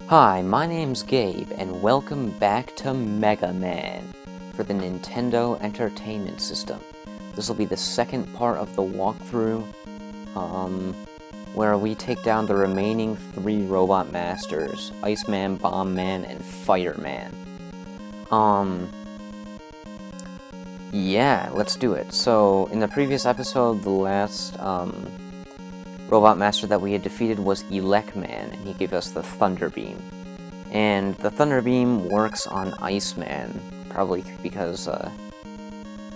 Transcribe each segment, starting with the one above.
Hi, my name's Gabe, and welcome back to Mega Man for the Nintendo Entertainment System. This will be the second part of the walkthrough, where we take down the remaining 3 Robot Masters, Iceman, Bomb Man, and Fireman. Yeah, let's do it. So, in the previous episode, the last, Robot Master that we had defeated was Elecman, and he gave us the Thunder Beam. And the Thunder Beam works on Iceman, probably because, I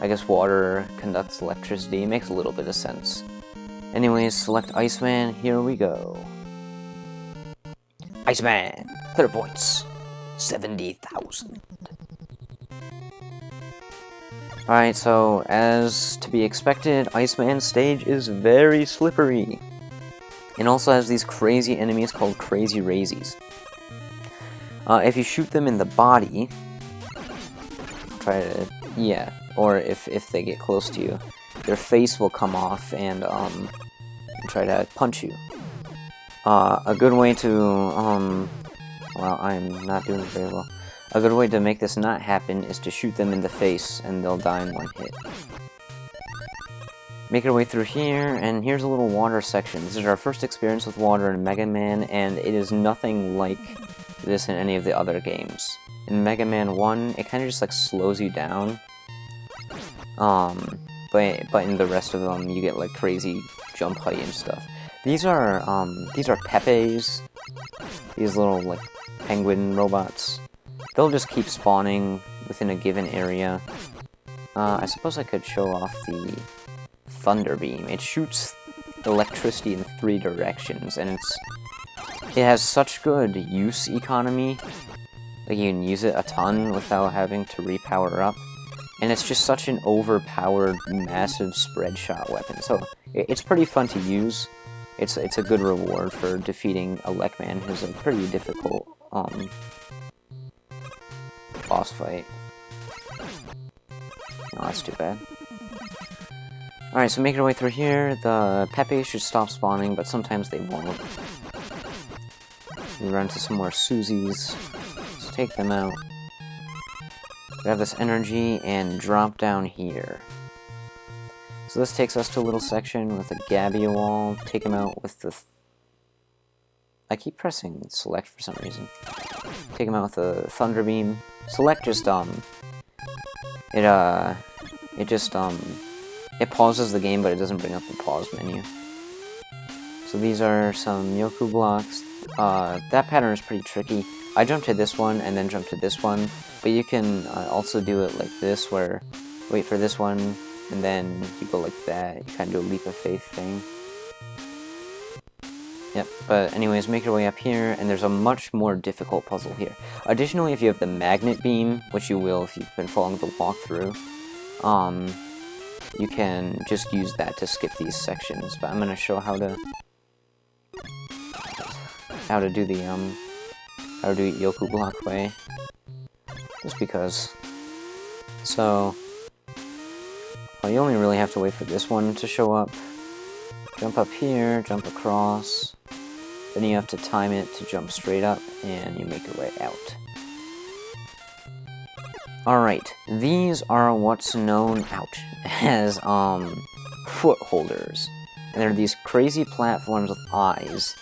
guess water conducts electricity. It makes a little bit of sense. Anyways, select Iceman, here we go. Iceman! 30 points. 70,000. Alright, so, as to be expected, Iceman's stage is very slippery. It also has these crazy enemies called Crazy Razies. If you shoot them in the body, or if they get close to you, their face will come off and try to punch you. A good way to, well, I'm not doing very well. A good way to make this not happen is to shoot them in the face, and they'll die in one hit. Make our way through here, and here's a little water section. This is our first experience with water in Mega Man, and it is nothing like this in any of the other games. In Mega Man 1, it kind of just like slows you down. But in the rest of them, you get like crazy jump height and stuff. These are Pepes. These little like penguin robots. They'll just keep spawning within a given area. I suppose I could show off the Thunder Beam. It shoots electricity in 3 directions, and it has such good use economy. Like, you can use it a ton without having to repower up. And it's just such an overpowered, massive spread shot weapon. So, it's pretty fun to use. It's a good reward for defeating Elecman, who's a pretty difficult, boss fight. Oh, that's too bad. Alright, so make our way through here. The Pepe should stop spawning, but sometimes they won't. We run into some more Susies. Let's take them out. Grab this energy and drop down here. So this takes us to a little section with a Gabia wall. Take him out with the... I keep pressing select for some reason. Take him out with the Thunder Beam. Select just, it pauses the game, but it doesn't bring up the pause menu. So these are some Yoku blocks. That pattern is pretty tricky. I jumped to this one and then jumped to this one, but you can also do it like this, where wait for this one, and then you go like that. You kind of do a leap of faith thing. Yep, but anyways, make your way up here, and there's a much more difficult puzzle here. Additionally, if you have the Magnet Beam, which you will if you've been following the walkthrough, you can just use that to skip these sections, but I'm gonna show how to do the how to do it Yoku block way, just because. So you only really have to wait for this one to show up. Jump up here, jump across, then you have to time it to jump straight up, and you make your way out. Alright, these are what's known, as, foot holders. And they're these crazy platforms with eyes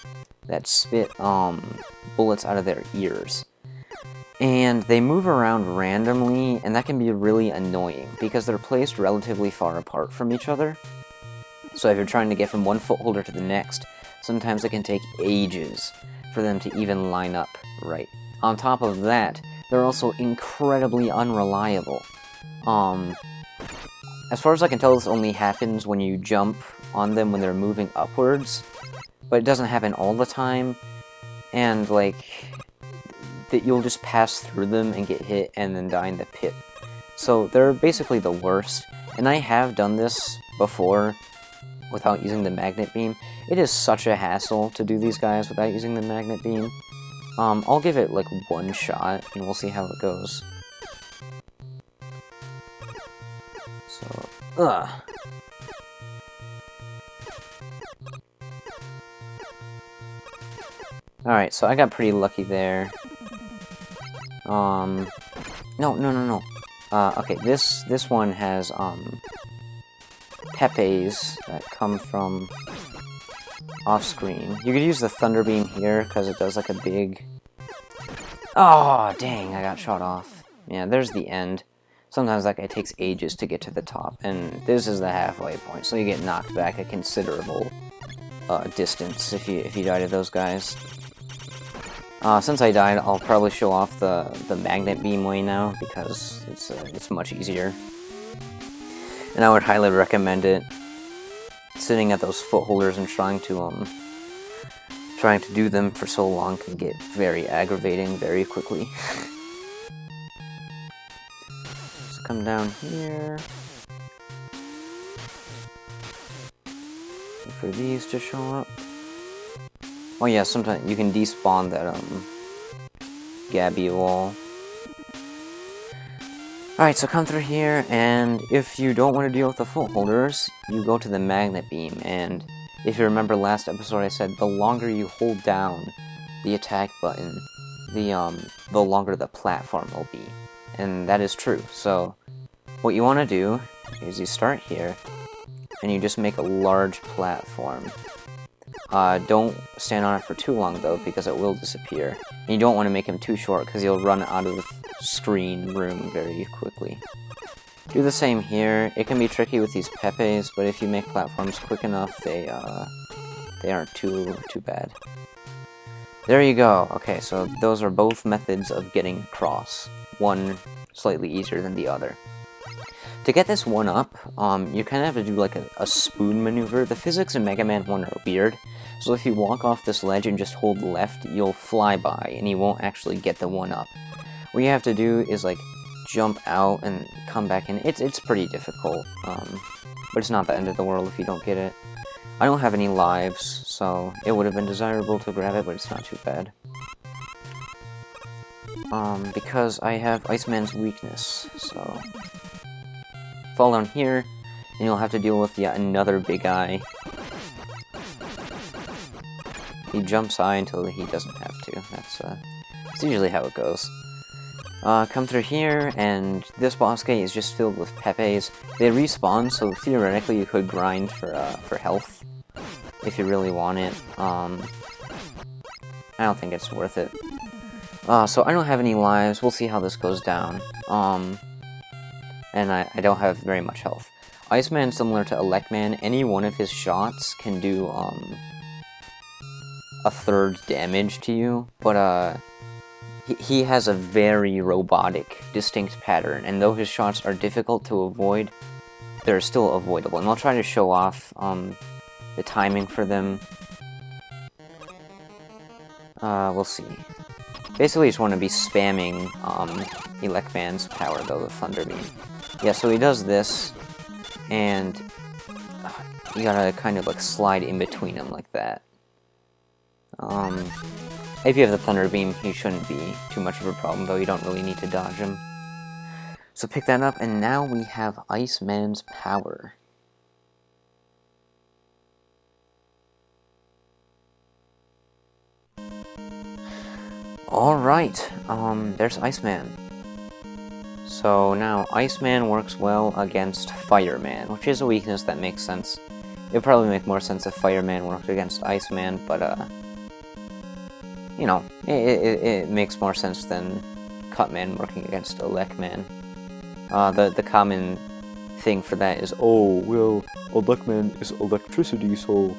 that spit, bullets out of their ears. And they move around randomly, and that can be really annoying, because they're placed relatively far apart from each other. So if you're trying to get from one foot holder to the next, sometimes it can take ages for them to even line up right. On top of that, they're also incredibly unreliable. As far as I can tell, this only happens when you jump on them when they're moving upwards, but it doesn't happen all the time, and, like, that you'll just pass through them and get hit and then die in the pit. So they're basically the worst, and I have done this before without using the Magnet Beam. It is such a hassle to do these guys without using the Magnet Beam. I'll give it, like, one shot, and we'll see how it goes. So, Alright, so I got pretty lucky there. No. Okay, this one has, Pepes that come from off-screen. You could use the Thunder Beam here, because it does, like, a big... Oh, dang, I got shot off. Yeah, there's the end. Sometimes that guy takes ages to get to the top, and this is the halfway point, so you get knocked back a considerable distance if you die to those guys. Since I died, I'll probably show off the Magnet Beam way now, because it's much easier. And I would highly recommend it. Sitting at those footholders and trying to do them for so long can get very aggravating very quickly. So come down here. Wait for these to show up. Oh yeah, sometimes you can despawn that Gabby wall. Alright, so come through here, and if you don't want to deal with the footholders, you go to the Magnet Beam, and if you remember last episode I said the longer you hold down the attack button, the longer the platform will be. And that is true. So what you want to do is you start here, and you just make a large platform. Don't stand on it for too long though, because it will disappear. And you don't want to make him too short, because he'll run out of the screen room very quickly. Do the same here. It can be tricky with these Pepes, but if you make platforms quick enough, they aren't too bad. There you go. Okay, so those are both methods of getting across. One slightly easier than the other. To get this one up, you kind of have to do like a spoon maneuver. The physics in Mega Man 1 are weird, so if you walk off this ledge and just hold left, you'll fly by, and you won't actually get the one up. What you have to do is like jump out and come back in. It's pretty difficult, but it's not the end of the world if you don't get it. I don't have any lives, so it would have been desirable to grab it, but it's not too bad. Because I have Iceman's weakness, so... Fall down here, and you'll have to deal with yet another big eye. He jumps high until he doesn't have to. That's usually how it goes. Come through here, and this boss gate is just filled with Pepes. They respawn, so theoretically you could grind for health if you really want it. I don't think it's worth it. So I don't have any lives. We'll see how this goes down. And I don't have very much health. Iceman, similar to Elecman, any one of his shots can do a third damage to you, but he has a very robotic, distinct pattern, and though his shots are difficult to avoid, they're still avoidable. And I'll try to show off the timing for them. We'll see. Basically, you just want to be spamming Elecman's power, though, the Thunder Beam. Yeah, so he does this, and you gotta kind of like slide in between them like that. If you have the Thunder Beam, he shouldn't be too much of a problem, though you don't really need to dodge him. So pick that up, and now we have Iceman's power. Alright, there's Iceman. So now, Iceman works well against Fireman, which is a weakness that makes sense. It would probably make more sense if Fireman worked against Iceman, but, you know, it makes more sense than Cutman working against Elecman. The common thing for that is, oh, well, Elecman is electricity, so...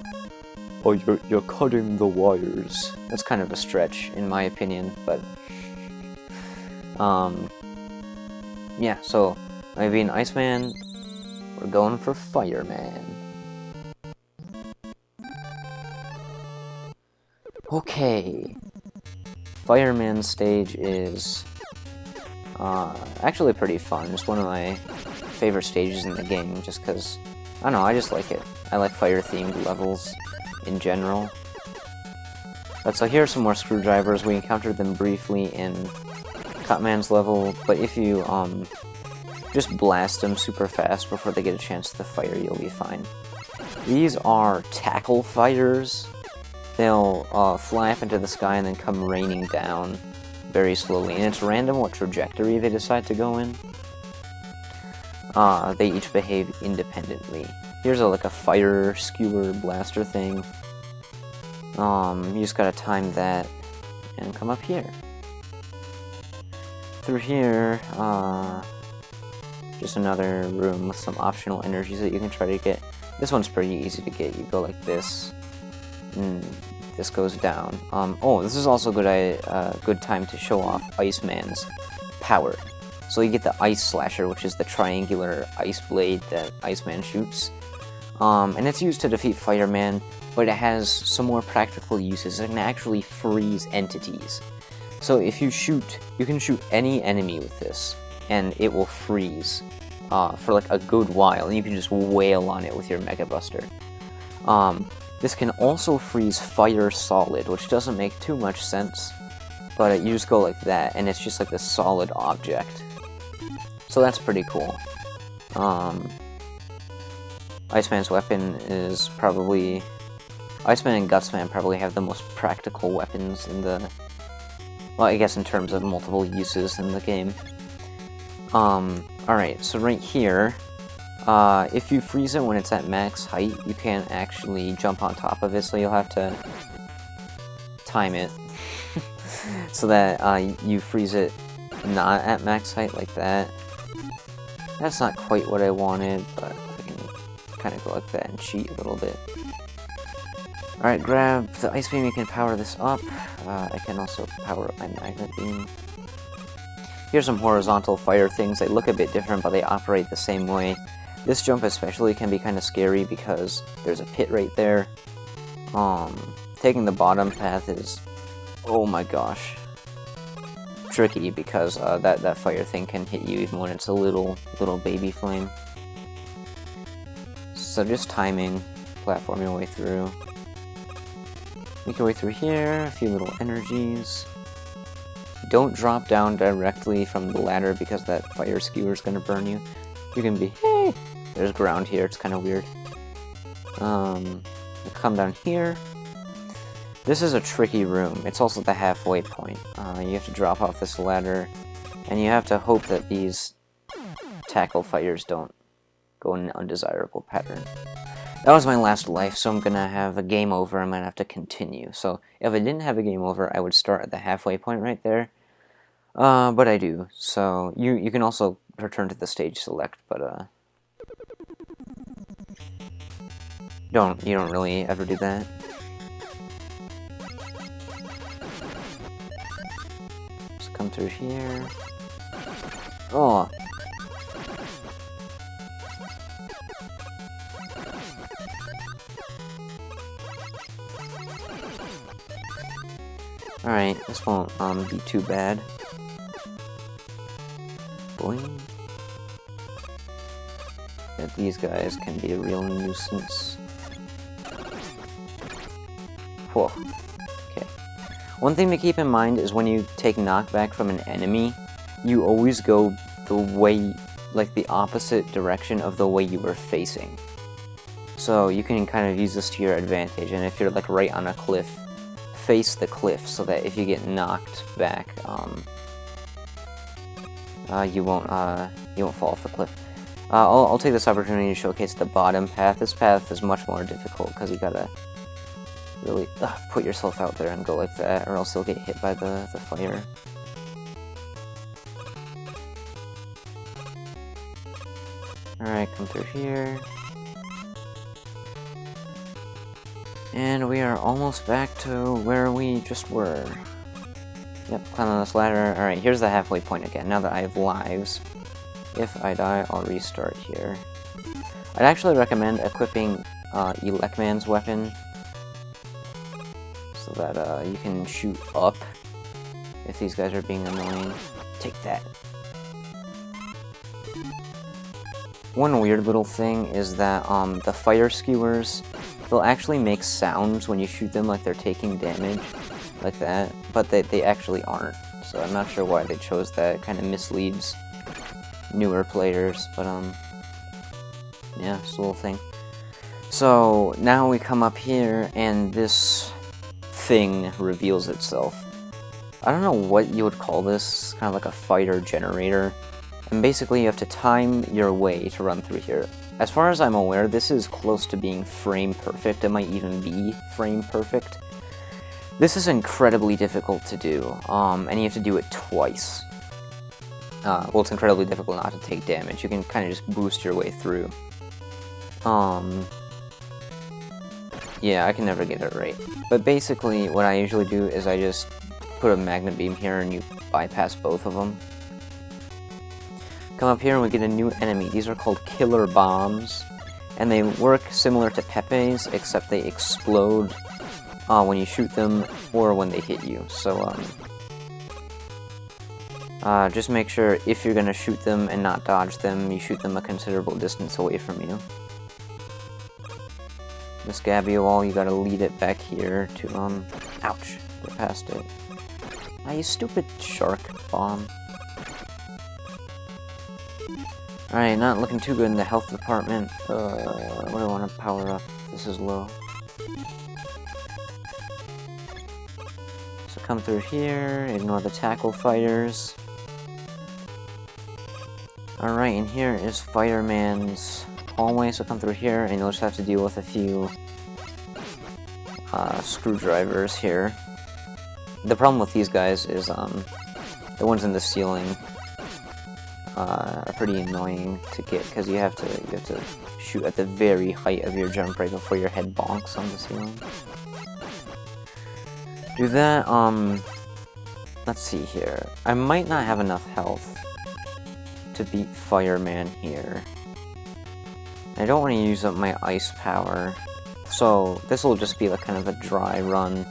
Oh, you're cutting the wires. That's kind of a stretch, in my opinion, but... yeah, so, maybe an Iceman, we're going for Fireman. Okay. Fireman stage is... actually pretty fun. It's one of my favorite stages in the game, just because, I don't know, I just like it. I like fire-themed levels in general. But so here are some more screwdrivers. We encountered them briefly in Cutman's level, but if you just blast them super fast before they get a chance to fire, you'll be fine. These are tackle fighters. they'll fly up into the sky and then come raining down very slowly. And it's random what trajectory they decide to go in. They each behave independently. Here's like a fire skewer blaster thing. You just gotta time that and come up here. Through here, just another room with some optional energies that you can try to get. This one's pretty easy to get. You go like this, and this goes down. Oh, this is also good time to show off Iceman's power. So you get the Ice Slasher, which is the triangular ice blade that Iceman shoots. And it's used to defeat Fireman, but it has some more practical uses. It can actually freeze entities. So if you can shoot any enemy with this, and it will freeze for like a good while, and you can just wail on it with your Mega Buster. This can also freeze Fire Solid, which doesn't make too much sense, but you just go like that, and it's just like this solid object. So that's pretty cool. Iceman's weapon is probably... Iceman and Gutsman probably have the most practical weapons in the... Well, I guess in terms of multiple uses in the game. Alright, so right here, if you freeze it when it's at max height, you can't actually jump on top of it, so you'll have to time it so that you freeze it not at max height like that. That's not quite what I wanted, but I can kind of go like that and cheat a little bit. Alright, grab the Ice Beam, you can power this up. I can also power up my Magnet Beam. Here's some horizontal fire things. They look a bit different, but they operate the same way. This jump especially can be kind of scary because there's a pit right there. Taking the bottom path is, oh my gosh, tricky because that fire thing can hit you even when it's a little baby flame. So just timing, platform your way through. Make your way through here, a few little energies. Don't drop down directly from the ladder because that fire skewer is going to burn you. You can be, hey! There's ground here, it's kind of weird. Come down here. This is a tricky room. It's also the halfway point. You have to drop off this ladder, and you have to hope that these tackle fighters don't go in an undesirable pattern. That was my last life, so I'm gonna have a game over. I'm gonna have to continue. So if I didn't have a game over, I would start at the halfway point right there. But I do. So you can also return to the stage select, but you don't really ever do that. Just come through here. Oh. Alright, this won't be too bad. Boing. Yeah, these guys can be a real nuisance. Whoa. Okay. One thing to keep in mind is when you take knockback from an enemy, you always go the way, like the opposite direction of the way you were facing. So you can kind of use this to your advantage, and if you're like right on a cliff, face the cliff so that if you get knocked back, you won't fall off the cliff. I'll take this opportunity to showcase the bottom path. This path is much more difficult because you gotta really put yourself out there and go like that, or else you'll get hit by the fire. Alright, come through here. And we are almost back to where we just were. Yep, climb on this ladder. Alright, here's the halfway point again. Now that I have lives, if I die, I'll restart here. I'd actually recommend equipping Elecman's weapon so that you can shoot up if these guys are being annoying. Take that. One weird little thing is that the fire skewers, they'll actually make sounds when you shoot them like they're taking damage, like that, but they actually aren't. So I'm not sure why they chose that. It kind of misleads newer players, but yeah, it's a little thing. So now we come up here, and this thing reveals itself. I don't know what you would call this, kind of like a fighter generator. And basically you have to time your way to run through here. As far as I'm aware, this is close to being frame perfect. It might even be frame perfect. This is incredibly difficult to do, and you have to do it twice. Well, it's incredibly difficult not to take damage. You can kind of just boost your way through. Yeah, I can never get it right. But basically, what I usually do is I just put a magnet beam here and you bypass both of them. Come up here and we get a new enemy. These are called killer bombs, and they work similar to Pepe's, except they explode when you shoot them or when they hit you. So just make sure if you're gonna shoot them and not dodge them, you shoot them a considerable distance away from you. This Gabiowall, you gotta lead it back here to ouch, get past it. Ah, you stupid shark bomb. Alright, not looking too good in the health department. What do I want to power up? This is low. So come through here, ignore the tackle fighters. Alright, and here is Fireman's hallway, so come through here, and you'll just have to deal with a few screwdrivers here. The problem with these guys is the ones in the ceiling are pretty annoying to get, because you have to shoot at the very height of your jump right before your head bonks on the ceiling. Do that, let's see here. I might not have enough health to beat Fireman here. I don't want to use up my ice power, so this will just be like kind of a dry run.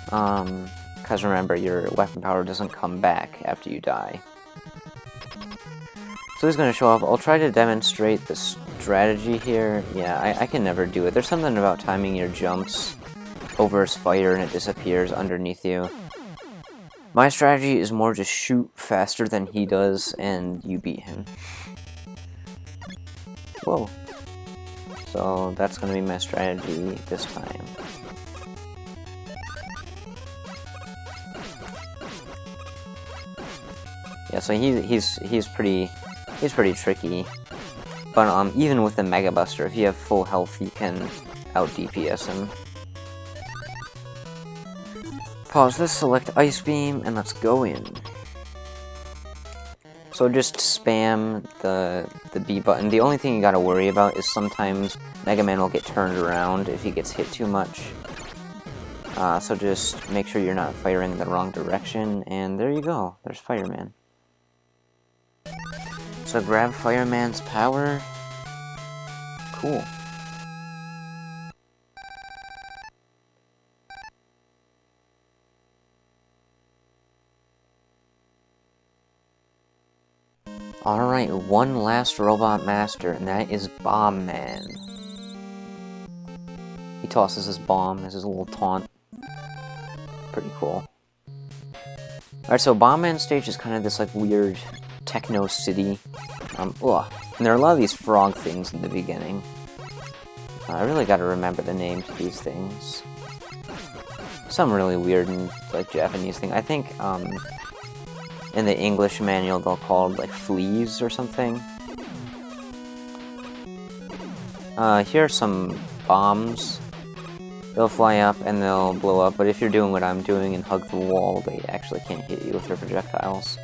Because remember, your weapon power doesn't come back after you die. So he's going to show up. I'll try to demonstrate the strategy here. Yeah, I can never do it. There's something about timing your jumps over his fire and it disappears underneath you. My strategy is more just shoot faster than he does and you beat him. Whoa. So that's going to be my strategy this time. Yeah, so he's pretty tricky. But even with the Mega Buster, if you have full health, you can out DPS him. Pause this, select Ice Beam, and let's go in. So just spam the B button. The only thing you gotta worry about is sometimes Mega Man will get turned around if he gets hit too much. So just make sure you're not firing in the wrong direction, and there you go. There's Fireman. So grab Fireman's power. Cool. Alright, one last Robot Master, and that is Bomb Man. He tosses his bomb as his little taunt. Pretty cool. Alright, so Bomb Man stage is kind of this like weird techno city. And there are a lot of these frog things in the beginning. I really gotta remember the names of these things. Some really weird and like Japanese thing. I think in the English manual they'll call it like fleas or something. Here are some bombs. They'll fly up and they'll blow up, but if you're doing what I'm doing and hug the wall, they actually can't hit you with their projectiles.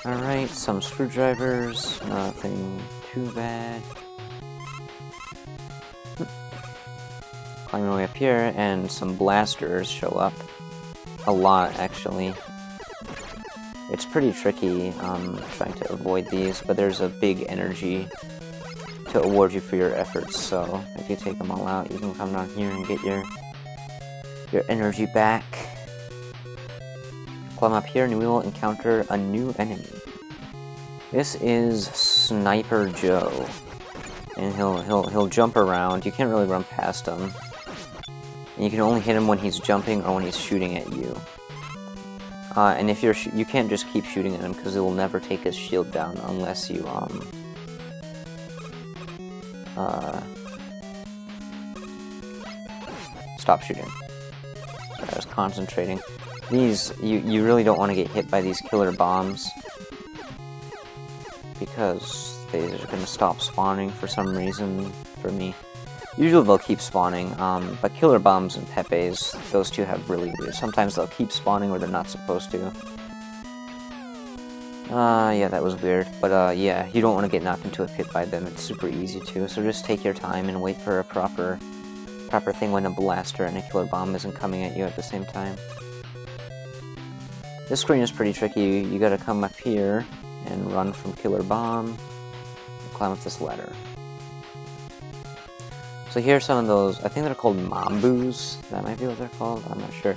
Alright, some screwdrivers, nothing too bad. Climb my way up here, and some blasters show up. A lot, actually. It's pretty tricky trying to avoid these, but there's a big energy to award you for your efforts, so if you take them all out, you can come down here and get your energy back. Climb up here and we will encounter a new enemy. This is Sniper Joe, and he'll jump around. You can't really run past him, and you can only hit him when he's jumping or when he's shooting at you. And if you can't just keep shooting at him because it will never take his shield down unless you Stop shooting. Sorry, I was concentrating. These, you really don't want to get hit by these killer bombs, because they're going to stop spawning for some reason for me. Usually they'll keep spawning, but killer bombs and Pepes, those two have really weird. Sometimes they'll keep spawning where they're not supposed to. Yeah, that was weird. But, yeah, you don't want to get knocked into a pit by them. It's super easy to, so just take your time and wait for a proper thing when a blaster and a killer bomb isn't coming at you at the same time. This screen is pretty tricky. You gotta come up here and run from killer bomb and climb up this ladder. So here's some of those, I think they're called Mambus. That might be what they're called, I'm not sure.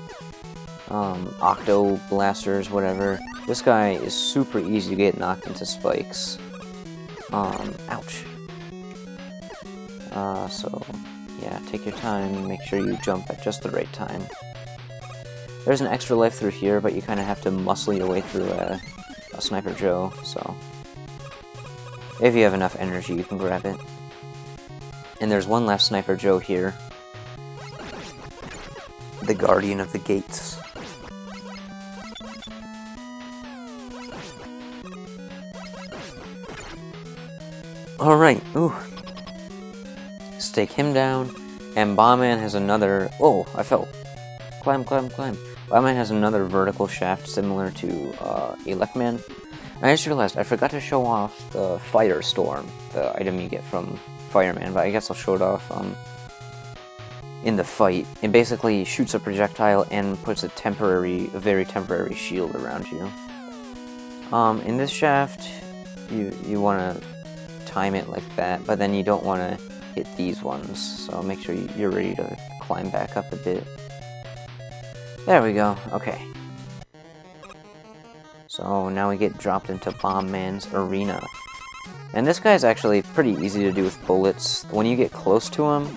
Octo blasters, whatever. This guy is super easy to get knocked into spikes. Ouch. So, yeah, take your time, make sure you jump at just the right time. There's an extra life through here, but you kind of have to muscle your way through a Sniper Joe, so... if you have enough energy, you can grab it. And there's one last Sniper Joe here. The Guardian of the Gates. Alright, ooh. Let's take him down. And Bombman has another... oh, I fell. Climb, climb, climb. Bombman has another vertical shaft similar to Elecman. I just realized I forgot to show off the Firestorm, the item you get from Fireman, but I guess I'll show it off in the fight. It basically shoots a projectile and puts a very temporary shield around you. In this shaft, you want to time it like that, but then you don't want to hit these ones, so make sure you're ready to climb back up a bit. There we go, okay. So now we get dropped into Bombman's arena. And this guy's actually pretty easy to do with bullets. When you get close to him,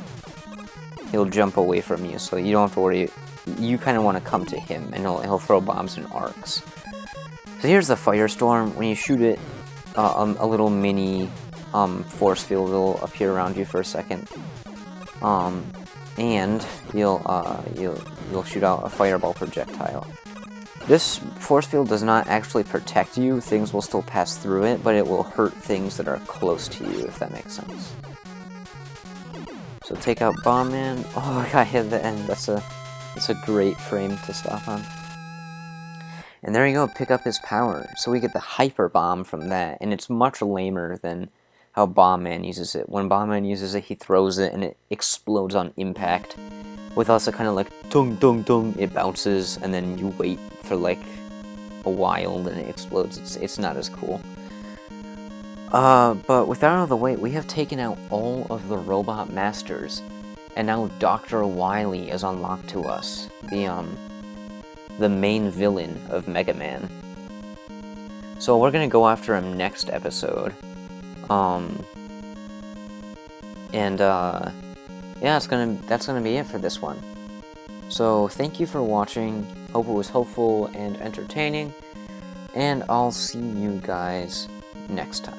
he'll jump away from you, so you don't have to worry. You kind of want to come to him, and he'll throw bombs in arcs. So here's the Firestorm. When you shoot it, a little mini force field will appear around you for a second. And you'll shoot out a fireball projectile. This force field does not actually protect you. Things will still pass through it, but it will hurt things that are close to you, if that makes sense. So take out Bombman. Oh, I got hit at the end. That's a great frame to stop on. And there you go, pick up his power. So we get the Hyper Bomb from that, and it's much lamer than how Bombman uses it. When Bombman uses it, he throws it and it explodes on impact. With us, it kind of like dung dung dung. It bounces and then you wait for like a while and then it explodes. It's not as cool. But with that out of the way, we have taken out all of the robot masters, and now Dr. Wily is unlocked to us. The main villain of Mega Man. So we're gonna go after him next episode. Yeah, that's gonna be it for this one. So thank you for watching. Hope it was helpful and entertaining, and I'll see you guys next time.